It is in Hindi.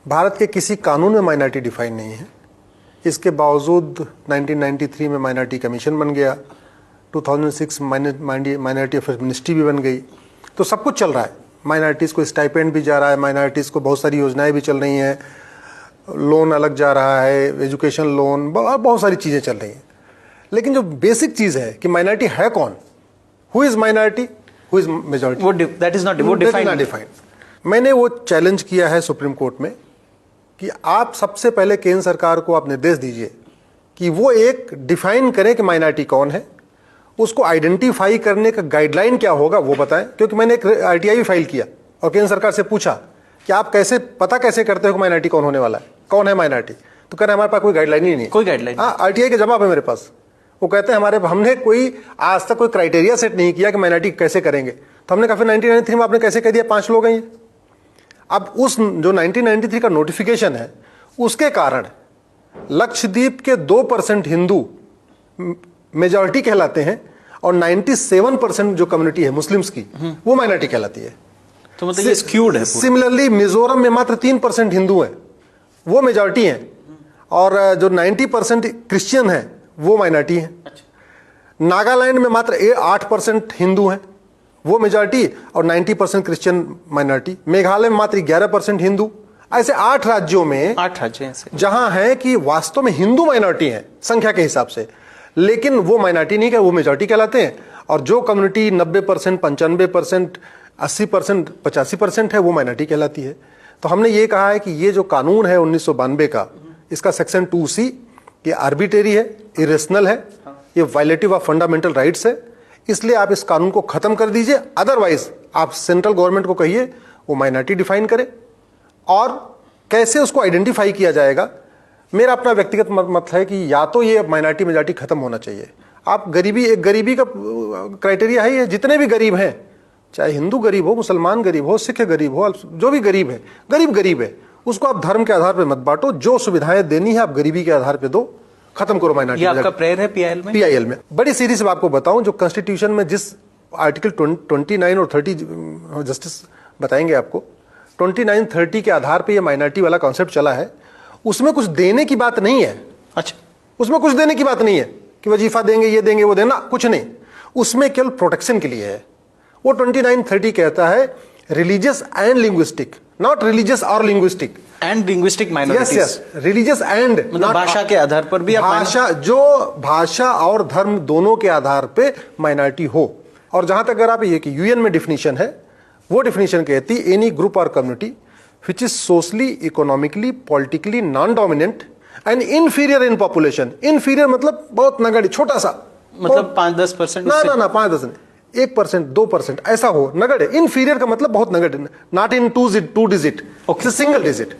भारत के किसी कानून में माइनॉरिटी डिफाइन नहीं है। इसके बावजूद 1993 में माइनॉरिटी कमीशन बन गया, 2006 माइनॉरिटी अफेयर्स मिनिस्ट्री भी बन गई, तो सब कुछ चल रहा है। माइनॉरिटीज़ को स्टाइपेंड भी जा रहा है, माइनॉरिटीज़ को बहुत सारी योजनाएं भी चल रही हैं, लोन अलग जा रहा है, एजुकेशन लोन, बहुत सारी चीज़ें चल रही हैं। लेकिन जो बेसिक चीज़ है कि माइनॉरिटी है कौन, who is minority, who is majority, that is not defined. मैंने वो चैलेंज किया है सुप्रीम कोर्ट में कि आप सबसे पहले केंद्र सरकार को आप निर्देश दीजिए कि वो एक डिफाइन करें कि माइनॉरिटी कौन है, उसको आइडेंटिफाई करने का गाइडलाइन क्या होगा वो बताएं। क्योंकि मैंने एक आरटीआई भी फाइल किया और केंद्र सरकार से पूछा कि आप कैसे पता कैसे करते हो कि माइनॉरिटी कौन होने वाला है, कौन है माइनॉरिटी, तो कह रहे हमारे पास कोई गाइडलाइन ही नहीं है। कोई गाइडलाइन? हाँ, आरटीआई का जवाब है मेरे पास। वो कहते हैं हमने कोई आज तक कोई क्राइटेरिया सेट नहीं किया कि माइनॉरिटी कैसे करेंगे। तो हमने कहा फिर 1993 में आपने कैसे कह दिया 5 लोग हैं ये। अब उस जो 1993 का नोटिफिकेशन है उसके कारण लक्षद्वीप के 2% हिंदू मेजॉरिटी कहलाते हैं और 97% जो कम्युनिटी है मुस्लिम्स की वो माइनॉरिटी कहलाती है। तो मतलब ये स्क्यूड है। सिमिलरली मिजोरम में मात्र 3% हिंदू हैं, वो मेजॉरिटी हैं, और जो 90% क्रिश्चियन हैं वो माइनॉरिटी हैं। नागालैंड में मात्र 8% हिंदू हैं, वो मेजॉरिटी, और 90% क्रिश्चियन माइनॉरिटी। मेघालय में मात्र 11% हिंदू। ऐसे 8 राज्यों में 8 राज्य हैं जहां है कि वास्तव में हिंदू माइनॉरिटी हैं संख्या के हिसाब से, लेकिन वो माइनॉरिटी नहीं, वो मेजॉरिटी कहलाते हैं। और जो कम्युनिटी 90%, 95%, 80%, 85% है वो माइनॉरिटी कहलाती है। तो हमने ये कहा है कि ये जो कानून है 1992 का, इसका सेक्शन 2C ये आर्बिट्रेरी है, इरेशनल है, ये वायलेटिव ऑफ फंडामेंटल राइट्स है। इसलिए आप इस कानून को खत्म कर दीजिए। अदरवाइज आप सेंट्रल गवर्नमेंट को कहिए वो माइनॉरिटी डिफाइन करे, और कैसे उसको आइडेंटिफाई किया जाएगा। मेरा अपना व्यक्तिगत मत है कि या तो ये माइनॉरिटी मेजॉरिटी खत्म होना चाहिए। आप गरीबी का क्राइटेरिया है, ये जितने भी गरीब हैं, चाहे हिंदू गरीब हो, मुसलमान गरीब हो, सिख गरीब हो, जो भी गरीब है, गरीब है, उसको आप धर्म के आधार पर मत बांटो। जो सुविधाएं देनी है आप गरीबी के आधार पर दो, खत्म करो माइनॉरिटी। ये आपका प्रेयर है पीआईएल में? पीआईएल में बड़ी सीरीज से आपको बताऊं, जो कॉन्स्टिट्यूशन में जिस आर्टिकल 29 और 30 जस्टिस बताएंगे आपको, 29, 30 के आधार पे ये माइनॉरिटी वाला कॉन्सेप्ट चला है, उसमें कुछ देने की बात नहीं है। अच्छा, उसमें कुछ देने की बात नहीं है कि वजीफा देंगे, ये देंगे, वो देना, कुछ नहीं। उसमें केवल प्रोटेक्शन के लिए है। वो 29, 30 कहता है religious and linguistic, not religious और linguistic, and linguistic minorities. Yes, religious and, मतलब भाषा के आधार पर भी भाषा और धर्म दोनों के आधार पे माइनॉरिटी हो। और जहां तक अगर आप ये कि यूएन में डिफिनीशन है, वो डिफिनीशन कहती है एनी ग्रुप और community which is socially, economically, politically non dominant and inferior in population. Inferior मतलब बहुत नगण्य, छोटा सा, मतलब 5-10%। ना 5-10 नहीं, 1%, 2% ऐसा हो, नगण्य। इनफीरियर का मतलब बहुत नगण्य, not in 2 digit, single digit.